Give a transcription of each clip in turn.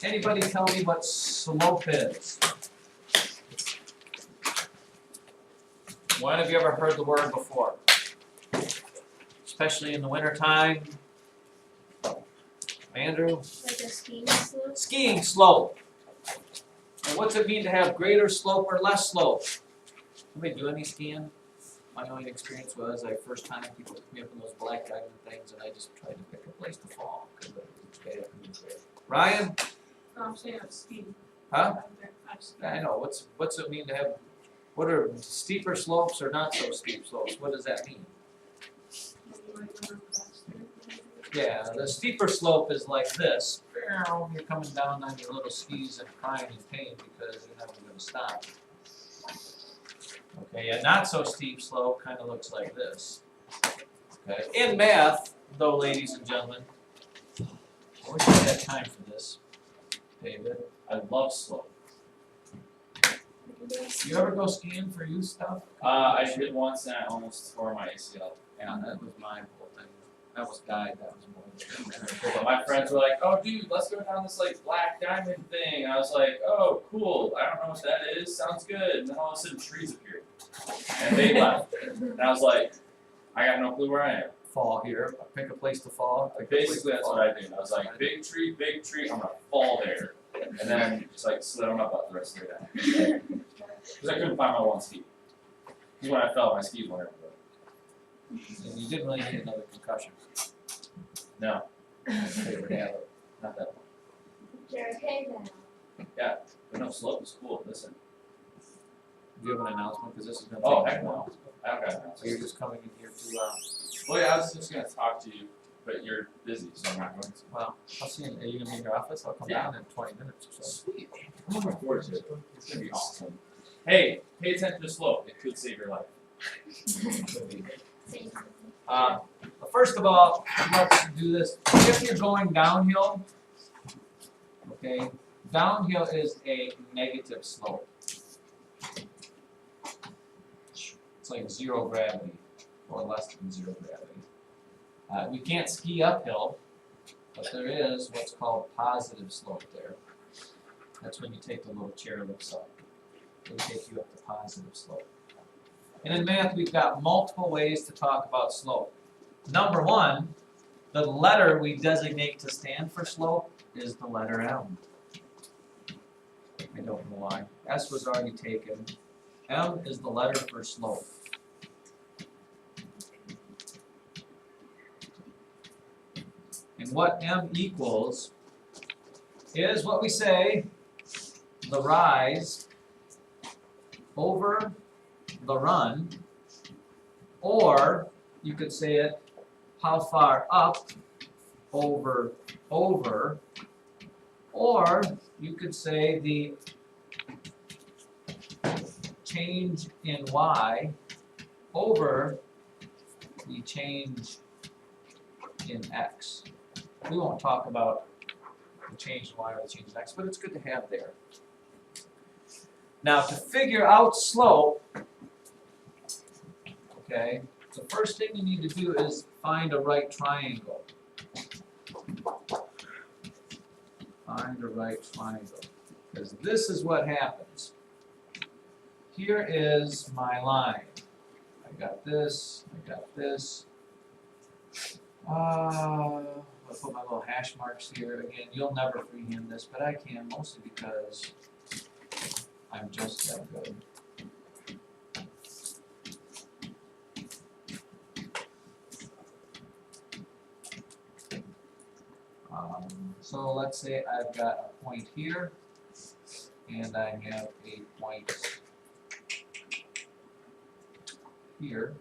Anybody tell me what slope is? When have you ever heard the word before? Especially in the wintertime. Andrew? Like a skiing slope? Skiing slope. And what's it mean to have greater slope or less slope? Anybody do any skiing? My only experience was first time people took me up in those black diamond things and I just tried to pick a place to fall. Ryan? No, I'm saying I'm skiing. Huh? I'm skiing. I know. What's it mean to have, what are steeper slopes or not so steep slopes? What does that mean? Yeah, the steeper slope is like this. You're coming down on your little skis and crying in pain because you're never going to stop. Okay, a not so steep slope kind of looks like this. Okay, in math, though, ladies and gentlemen, I wish I had time for this. David, I love slope. You ever go skiing for youth stuff? I did once and I almost tore my ACL. Yeah, that was my whole thing. That was guide. That was more. But my friends were like, "Oh, dude, let's go down this like black diamond thing." And I was like, "Oh, cool. I don't know what that is. Sounds good." And then all of a sudden, trees appeared, and they left. And I was like, "I got no clue where I am." Fall here. Pick a place to fall. Like basically, that's what I did. I was like, "Big tree, I'm gonna fall there," and then just like slid on my butt the rest of the way down because I couldn't find my one ski. Because when I fell, my skis went everywhere. And you didn't really need another concussion. No, Favorite habit. not that one. You're okay now. But no, slope is cool. Listen. Do you have an announcement? Because this is going to Oh, take heck a while. no. I don't got So you're just coming in here to, Well, yeah, I was just gonna talk to you, but you're busy, so I'm not going to. well, I'll see you. Are you going to be in your office? I'll come Yeah. down in 20 minutes or so. Sweet. I'm looking forward to it. It's gonna be awesome. Hey, pay attention to slope. It could save your life. Same. But first of all, let's do this. If you're going downhill, okay, downhill is a negative slope. It's like zero gravity, or less than zero gravity. We can't ski uphill, but there is what's called positive slope there. That's when you take the little chair lifts up. It'll take you up to positive slope. And in math, we've got multiple ways to talk about slope. Number one, the letter we designate to stand for slope is the letter M. I don't know why. S was already taken. M is the letter for slope. And what M equals is what we say, the rise over the run, or you could say it, how far up over, or you could say the change in y over the change in x. We won't talk about the change in y or the change in x, but it's good to have there. Now, to figure out slope, okay, the first thing you need to do is find a right triangle. Find a right triangle, because this is what happens. Here is my line. I got this, I got this. I'll put my little hash marks here. Again, you'll never freehand this, but I can, mostly because I'm just that good. So let's say I've got a point here, and I have a point here,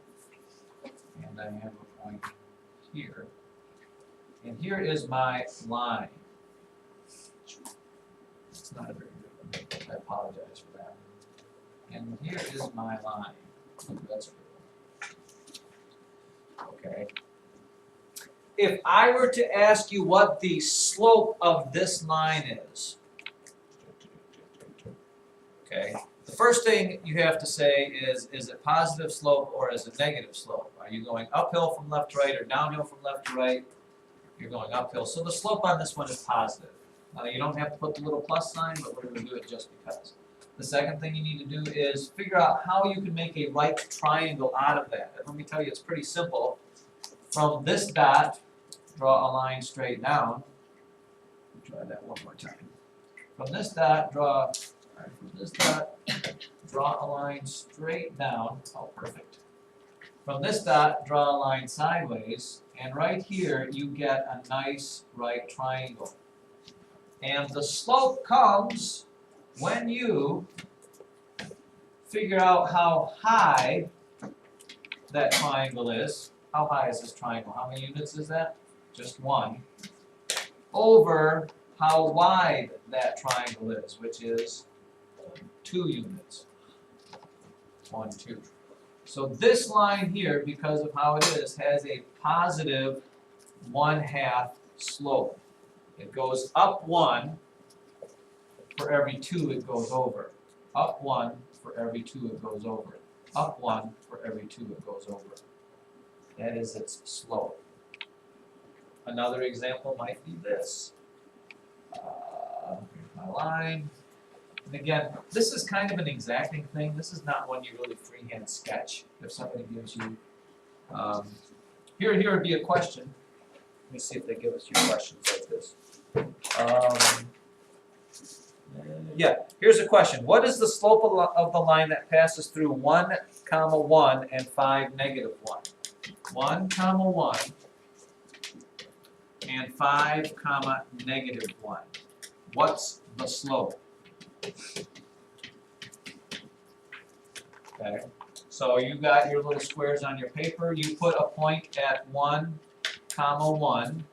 and I have a point here. And here is my line. It's not a very good one. I apologize for that. And here is my line. That's a good one. Okay. If I were to ask you what the slope of this line is, okay, the first thing you have to say is it positive slope or is it negative slope? Are you going uphill from left to right or downhill from left to right? You're going uphill. So the slope on this one is positive. You don't have to put the little plus sign, but we're going to do it just because. The second thing you need to do is figure out how you can make a right triangle out of that. And let me tell you, it's pretty simple. From this dot, draw a line straight down. Try that one more time. From this dot, draw a line straight down. Oh, perfect. From this dot, draw a line sideways, and right here you get a nice right triangle. And the slope comes when you figure out how high that triangle is. How high is this triangle? How many units is that? Just one. Over how wide that triangle is, which is 2 units. 1, 2. So this line here, because of how it is, has a positive 1/2 slope. It goes up 1 for every 2 it goes over. Up 1 for every 2 it goes over. Up 1 for every 2 it goes over. That is its slope. Another example might be this. Here's my line. And again, this is kind of an exacting thing. This is not one you really freehand sketch. If somebody gives you, here would be a question. Let me see if they give us you questions like this. Yeah, here's a question. What is the slope of the line that passes through 1, 1 and 5, -1? 1, 1 and 5, -1. What's the slope? Okay, so you got your little squares on your paper. You put a point at 1, 1,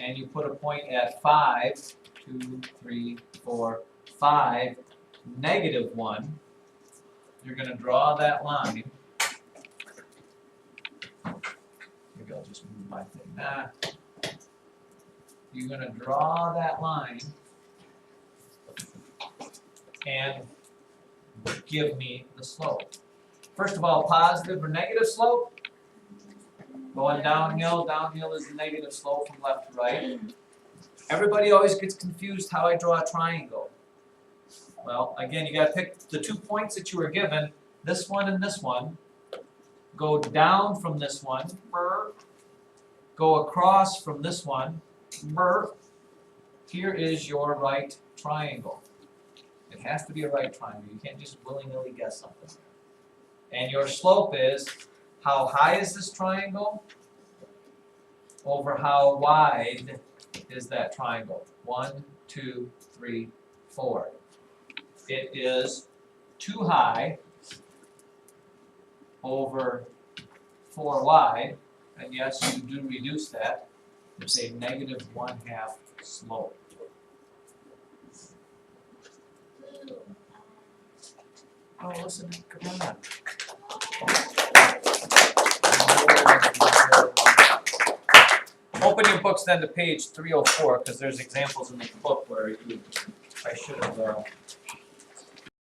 and you put a point at 5, 2, 3, 4, 5, -1. You're going to draw that line. Maybe I'll just move my thing back. You're going to draw that line and give me the slope. First of all, positive or negative slope? Going downhill, downhill is the negative slope from left to right. Everybody always gets confused how I draw a triangle. Well, again, you got to pick the 2 points that you were given, this one and this one. Go down from this one, go across from this one. Here is your right triangle. It has to be a right triangle. You can't just willy-nilly guess something. And your slope is, how high is this triangle over how wide is that triangle? 1, 2, 3, 4. It is too high over 4 wide, and yes, you do reduce that. It's a -1/2 slope. Oh, listen, come on. Open your books then to page 304, because there's examples in the book where I should have